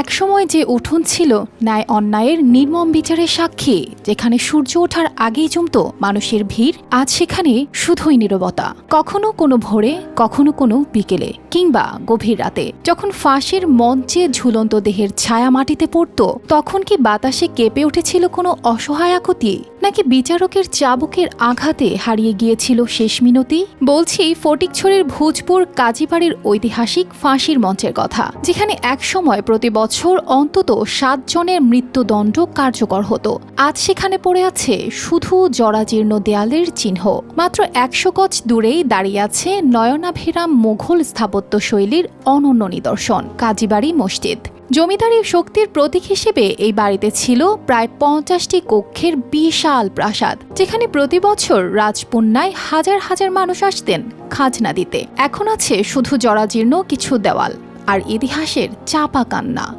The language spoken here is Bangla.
একসময় যে উঠোন ছিল ন্যায় অন্যায়ের নির্মম বিচারের সাক্ষী, যেখানে সূর্য ওঠার আগেই জমত মানুষের ভিড়, আজ সেখানে শুধুই নীরবতা। কখনো কোনো ভোরে, কখনো কোনো বিকেলে, কিংবা গভীর রাতে যখন ফাঁসির মঞ্চে ঝুলন্ত দেহের ছায়া মাটিতে পড়ত, তখন কি বাতাসে কেঁপে উঠেছিল কোনো অসহায় আকুতি, নাকি বিচারকের চাবুকের আঘাতে হারিয়ে গিয়েছিল শেষ মিনতি? বলছি ফটিকছড়ির ভোজপুর কাজীবাড়ির ঐতিহাসিক ফাঁসির মঞ্চের কথা, যেখানে একসময় প্রতি বছর অন্তত 7 জনের মৃত্যুদণ্ড কার্যকর হতো। আজ সেখানে পড়ে আছে শুধু জরাজীর্ণ দেয়ালের চিহ্ন। মাত্র 100 গজ দূরেই দাঁড়িয়ে আছে নয়নাভিরাম মুঘল স্থাপত্য শৈলীর অনন্য নিদর্শন কাজীবাড়ি মসজিদ। জমিদারি শক্তির প্রতীক হিসেবে এই বাড়িতে ছিল প্রায় 50টি কক্ষের বিশাল প্রাসাদ, যেখানে প্রতি বছর রাজপুণ্যায় হাজার হাজার মানুষ আসতেন খাজনা দিতে। এখন আছে শুধু জরাজীর্ণ কিছু দেওয়াল আর ইতিহাসের চাপা কান্না।